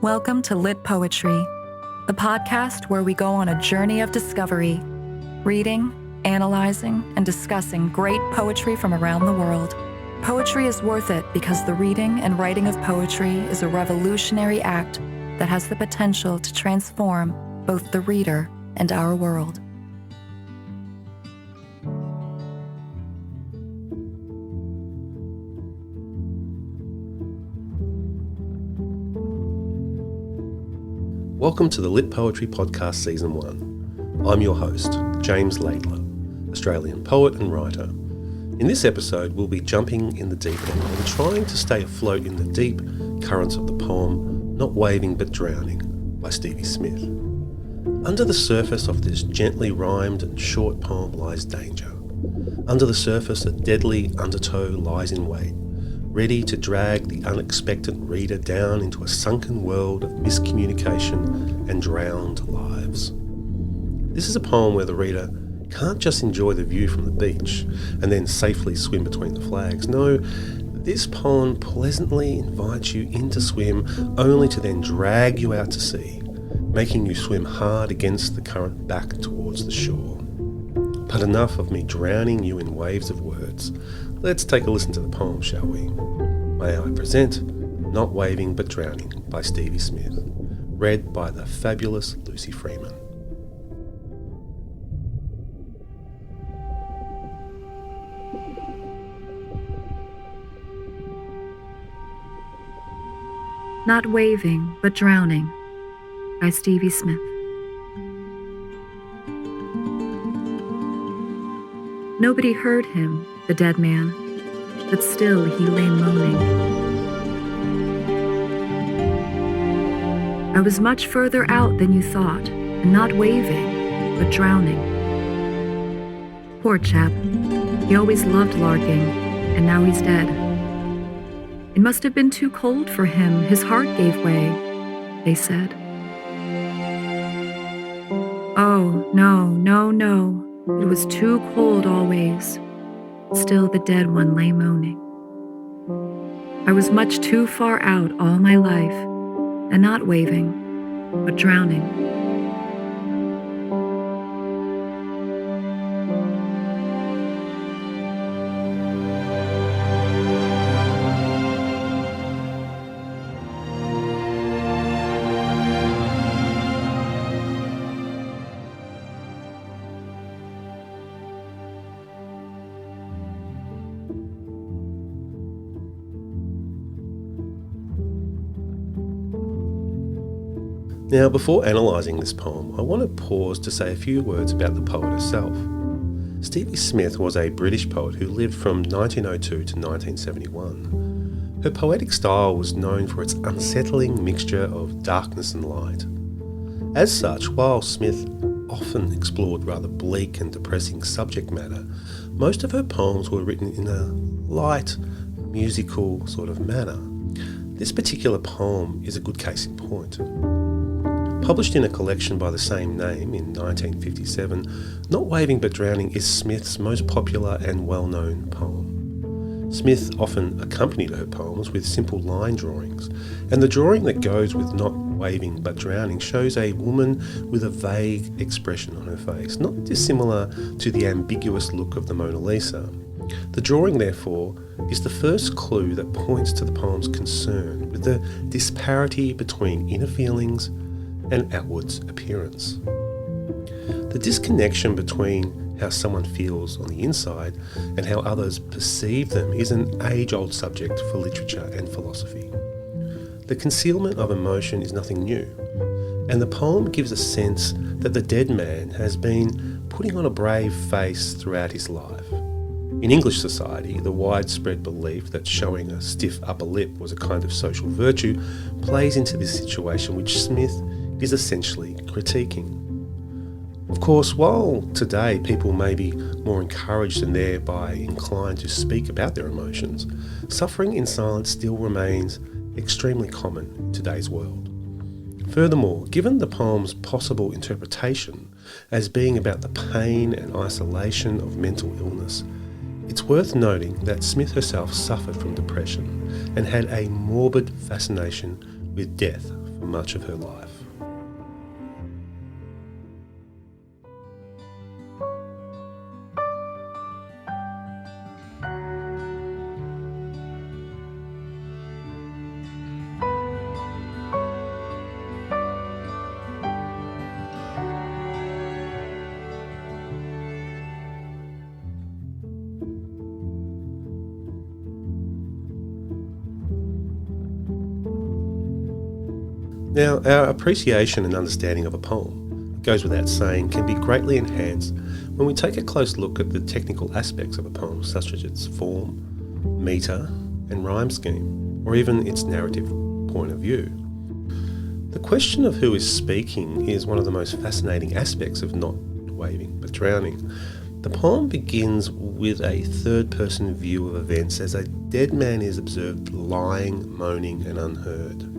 Welcome to Litpoetry, the podcast where we go on a journey of discovery, reading, analyzing, and discussing great poetry from around the world. Poetry is worth it because the reading and writing of poetry is a revolutionary act that has the potential to transform both the reader and our world. Welcome to the Lit Poetry Podcast Season 1. I'm your host, James Laidler, Australian poet and writer. In this episode, we'll be jumping in the deep end and trying to stay afloat in the deep currents of the poem Not Waving But Drowning by Stevie Smith. Under the surface of this gently rhymed and short poem lies danger. Under the surface, a deadly undertow lies in wait, ready to drag the unexpectant reader down into a sunken world of miscommunication and drowned lives. This is a poem where the reader can't just enjoy the view from the beach and then safely swim between the flags. No, this poem pleasantly invites you in to swim only to then drag you out to sea, making you swim hard against the current back towards the shore. But enough of me drowning you in waves of words. Let's take a listen to the poem, shall we? May I present Not Waving But Drowning by Stevie Smith, read by the fabulous Lucy Freeman. Not Waving But Drowning by Stevie Smith. Nobody heard him, the dead man, but still he lay moaning. I was much further out than you thought, and not waving, but drowning. Poor chap, he always loved larking, and now he's dead. It must have been too cold for him, his heart gave way, they said. Oh, no, it was too cold always. Still the dead one lay moaning. I was much too far out all my life, and not waving, but drowning. Now, before analysing this poem, I want to pause to say a few words about the poet herself. Stevie Smith was a British poet who lived from 1902 to 1971. Her poetic style was known for its unsettling mixture of darkness and light. As such, while Smith often explored rather bleak and depressing subject matter, most of her poems were written in a light, musical sort of manner. This particular poem is a good case in point. Published in a collection by the same name in 1957, Not Waving But Drowning is Smith's most popular and well-known poem. Smith often accompanied her poems with simple line drawings, and the drawing that goes with Not Waving But Drowning shows a woman with a vague expression on her face, not dissimilar to the ambiguous look of the Mona Lisa. The drawing, therefore, is the first clue that points to the poem's concern with the disparity between inner feelings and outwards appearance. The disconnection between how someone feels on the inside and how others perceive them is an age-old subject for literature and philosophy. The concealment of emotion is nothing new, and the poem gives a sense that the dead man has been putting on a brave face throughout his life. In English society, the widespread belief that showing a stiff upper lip was a kind of social virtue plays into this situation, which Smith is essentially critiquing. Of course, while today people may be more encouraged and thereby inclined to speak about their emotions, suffering in silence still remains extremely common in today's world. Furthermore, given the poem's possible interpretation as being about the pain and isolation of mental illness, it's worth noting that Smith herself suffered from depression and had a morbid fascination with death much of her life. Now, our appreciation and understanding of a poem, it goes without saying, can be greatly enhanced when we take a close look at the technical aspects of a poem, such as its form, metre, and rhyme scheme, or even its narrative point of view. The question of who is speaking is one of the most fascinating aspects of Not Waving But Drowning. The poem begins with a third-person view of events as a dead man is observed lying, moaning, and unheard.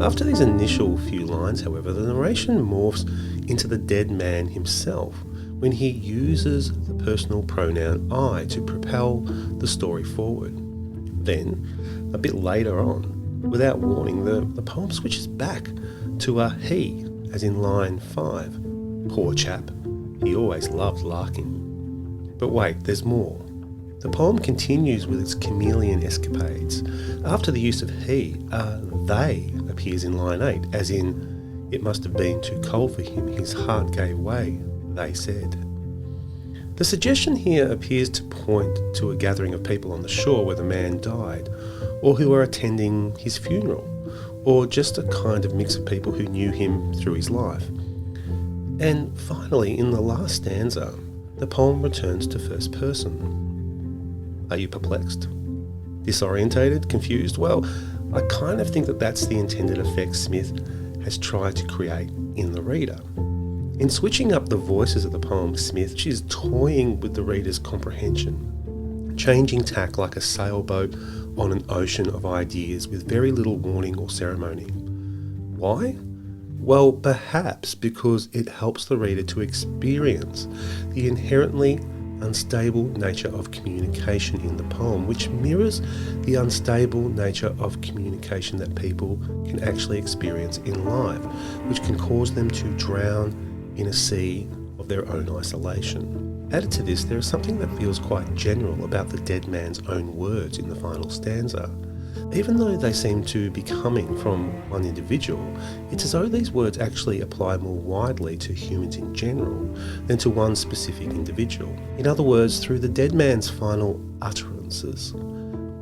After these initial few lines, however, the narration morphs into the dead man himself when he uses the personal pronoun I to propel the story forward. Then, a bit later on, without warning, the poem switches back to a he, as in line 5. Poor chap, he always loved larking. But wait, there's more. The poem continues with its chameleon escapades. After the use of he, they appears in line 8, as in, it must have been too cold for him, his heart gave way, they said. The suggestion here appears to point to a gathering of people on the shore where the man died, or who are attending his funeral, or just a kind of mix of people who knew him through his life. And finally, in the last stanza, the poem returns to first person. Are you perplexed? Disorientated? Confused? Well, I kind of think that that's the intended effect Smith has tried to create in the reader. In switching up the voices of the poem, Smith is toying with the reader's comprehension, changing tack like a sailboat on an ocean of ideas with very little warning or ceremony. Why? Well, perhaps because it helps the reader to experience the inherently unstable nature of communication in the poem, which mirrors the unstable nature of communication that people can actually experience in life, which can cause them to drown in a sea of their own isolation. Added to this, there is something that feels quite general about the dead man's own words in the final stanza. Even though they seem to be coming from one individual, it's as though these words actually apply more widely to humans in general than to one specific individual. In other words, through the dead man's final utterances,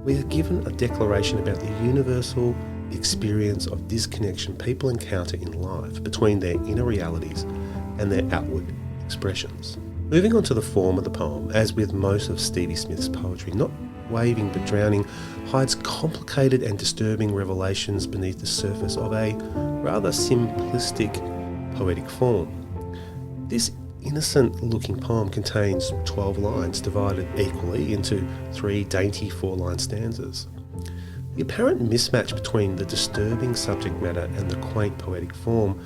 we are given a declaration about the universal experience of disconnection people encounter in life between their inner realities and their outward expressions. Moving on to the form of the poem, as with most of Stevie Smith's poetry, Not Waving But Drowning hides complicated and disturbing revelations beneath the surface of a rather simplistic poetic form. This innocent-looking poem contains 12 lines divided equally into 3 dainty 4-line stanzas. The apparent mismatch between the disturbing subject matter and the quaint poetic form,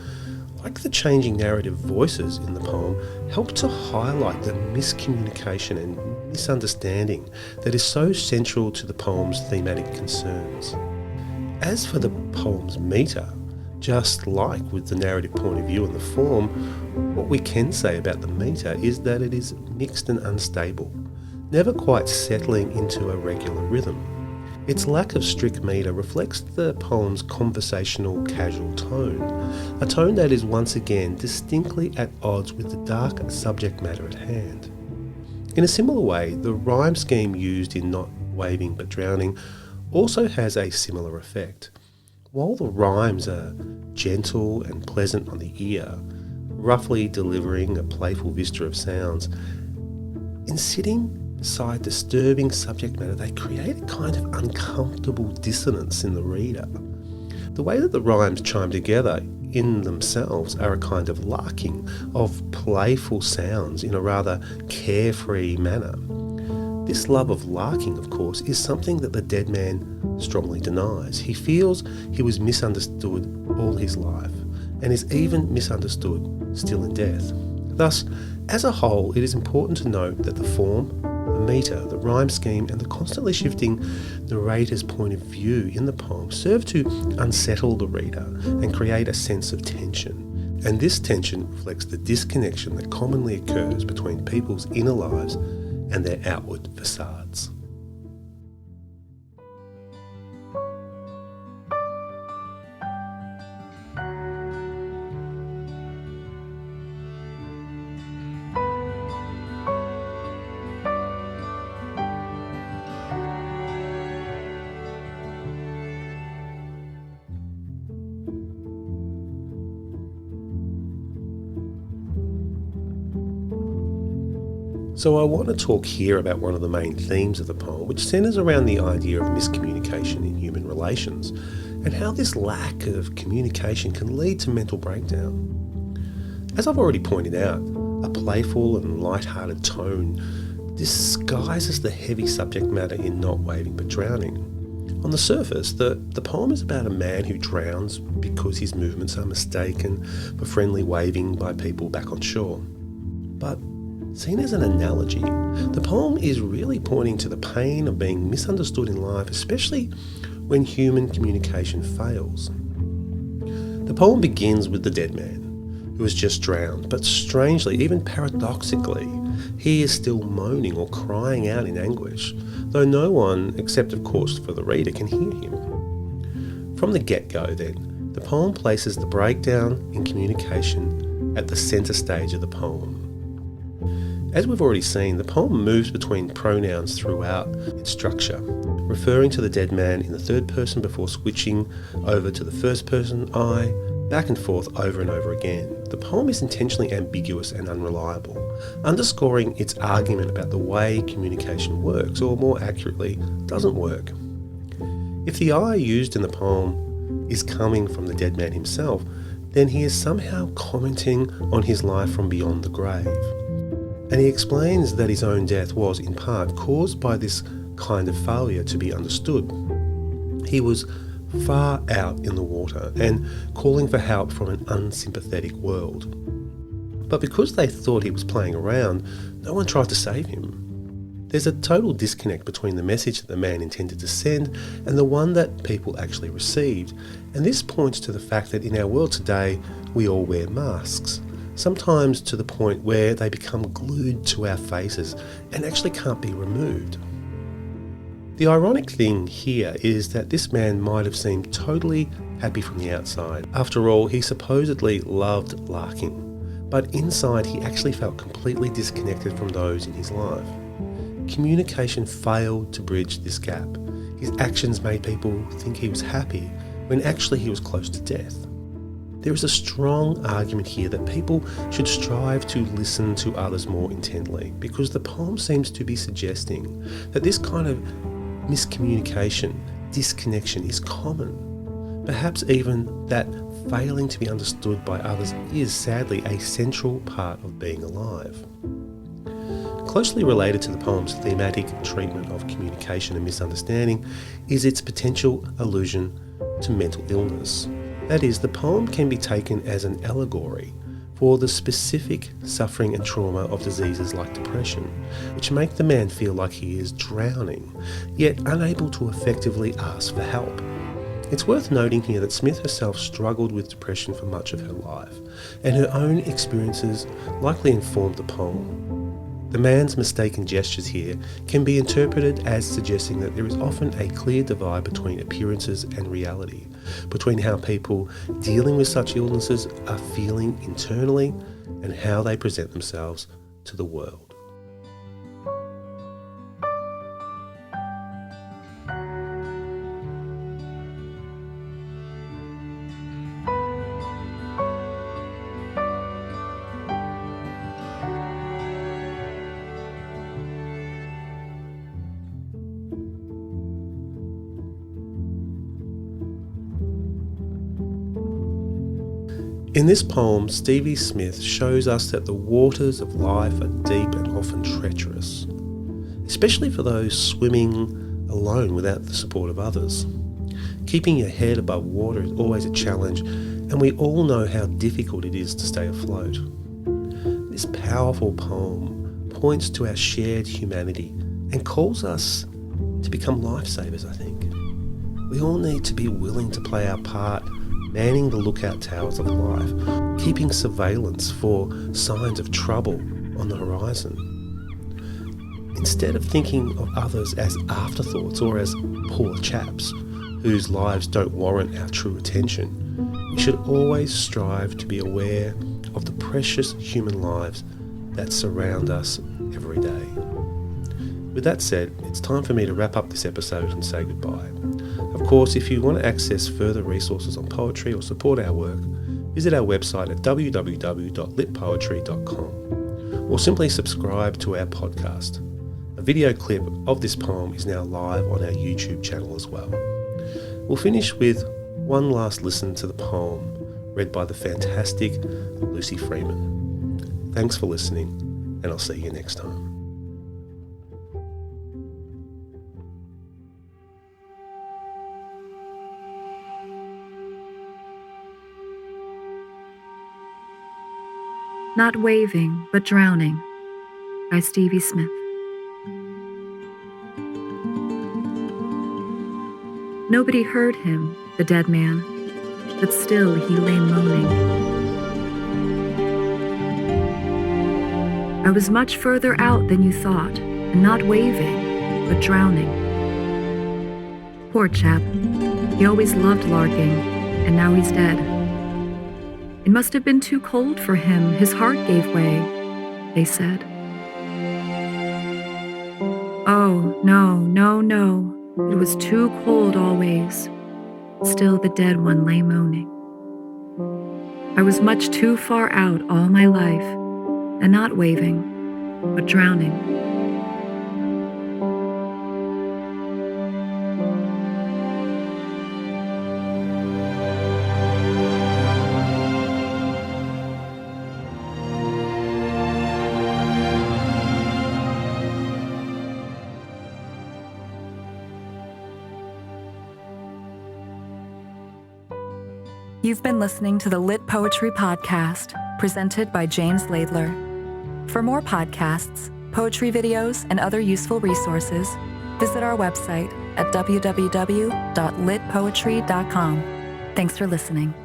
like the changing narrative voices in the poem, help to highlight the miscommunication and misunderstanding that is so central to the poem's thematic concerns. As for the poem's metre, just like with the narrative point of view and the form, what we can say about the metre is that it is mixed and unstable, never quite settling into a regular rhythm. Its lack of strict metre reflects the poem's conversational, casual tone, a tone that is once again distinctly at odds with the dark subject matter at hand. In a similar way, the rhyme scheme used in Not Waving But Drowning also has a similar effect. While the rhymes are gentle and pleasant on the ear, roughly delivering a playful vista of sounds, in sitting beside disturbing subject matter, they create a kind of uncomfortable dissonance in the reader. The way that the rhymes chime together in themselves are a kind of larking of playful sounds in a rather carefree manner. This love of larking, of course, is something that the dead man strongly denies. He feels he was misunderstood all his life and is even misunderstood still in death. Thus, as a whole, it is important to note that the form, The metre, the rhyme scheme, and the constantly shifting narrator's point of view in the poem serve to unsettle the reader and create a sense of tension. And this tension reflects the disconnection that commonly occurs between people's inner lives and their outward facades. So I want to talk here about one of the main themes of the poem, which centres around the idea of miscommunication in human relations and how this lack of communication can lead to mental breakdown. As I've already pointed out, a playful and light-hearted tone disguises the heavy subject matter in not waving but drowning. On the surface, the poem is about a man who drowns because his movements are mistaken for friendly waving by people back on shore. But seen as an analogy, the poem is really pointing to the pain of being misunderstood in life, especially when human communication fails. The poem begins with the dead man, who has just drowned, but strangely, even paradoxically, he is still moaning or crying out in anguish, though no one, except of course for the reader, can hear him. From the get-go then, the poem places the breakdown in communication at the centre stage of the poem. As we've already seen, the poem moves between pronouns throughout its structure, referring to the dead man in the third person before switching over to the first person I, back and forth over and over again. The poem is intentionally ambiguous and unreliable, underscoring its argument about the way communication works, or more accurately, doesn't work. If the I used in the poem is coming from the dead man himself, then he is somehow commenting on his life from beyond the grave. And he explains that his own death was, in part, caused by this kind of failure to be understood. He was far out in the water and calling for help from an unsympathetic world. But because they thought he was playing around, no one tried to save him. There's a total disconnect between the message that the man intended to send and the one that people actually received. And this points to the fact that in our world today, we all wear masks, sometimes to the point where they become glued to our faces and actually can't be removed. The ironic thing here is that this man might have seemed totally happy from the outside. After all, he supposedly loved larking, but inside he actually felt completely disconnected from those in his life. Communication failed to bridge this gap. His actions made people think he was happy when actually he was close to death. There is a strong argument here that people should strive to listen to others more intently, because the poem seems to be suggesting that this kind of miscommunication, disconnection is common. Perhaps even that failing to be understood by others is sadly a central part of being alive. Closely related to the poem's thematic treatment of communication and misunderstanding is its potential allusion to mental illness. That is, the poem can be taken as an allegory for the specific suffering and trauma of diseases like depression, which make the man feel like he is drowning, yet unable to effectively ask for help. It's worth noting here that Smith herself struggled with depression for much of her life, and her own experiences likely informed the poem. The man's mistaken gestures here can be interpreted as suggesting that there is often a clear divide between appearances and reality, between how people dealing with such illnesses are feeling internally and how they present themselves to the world. In this poem, Stevie Smith shows us that the waters of life are deep and often treacherous, especially for those swimming alone without the support of others. Keeping your head above water is always a challenge, and we all know how difficult it is to stay afloat. This powerful poem points to our shared humanity and calls us to become lifesavers, I think. We all need to be willing to play our part, manning the lookout towers of life, keeping surveillance for signs of trouble on the horizon. Instead of thinking of others as afterthoughts or as poor chaps whose lives don't warrant our true attention, we should always strive to be aware of the precious human lives that surround us every day. With that said, it's time for me to wrap up this episode and say goodbye. Of course, if you want to access further resources on poetry or support our work, visit our website at www.litpoetry.com or simply subscribe to our podcast. A video clip of this poem is now live on our YouTube channel as well. We'll finish with one last listen to the poem read by the fantastic Lucy Freeman. Thanks for listening, and I'll see you next time. Not Waving, but Drowning by Stevie Smith. Nobody heard him, the dead man, but still he lay moaning. I was much further out than you thought, and not waving, but drowning. Poor chap, he always loved larking, and now he's dead. It must have been too cold for him, his heart gave way, they said. Oh, no, no, no, it was too cold always. Still the dead one lay moaning. I was much too far out all my life, and not waving, but drowning. You've been listening to the Lit Poetry Podcast, presented by James Laidler. For more podcasts, poetry videos, and other useful resources, visit our website at www.litpoetry.com. Thanks for listening.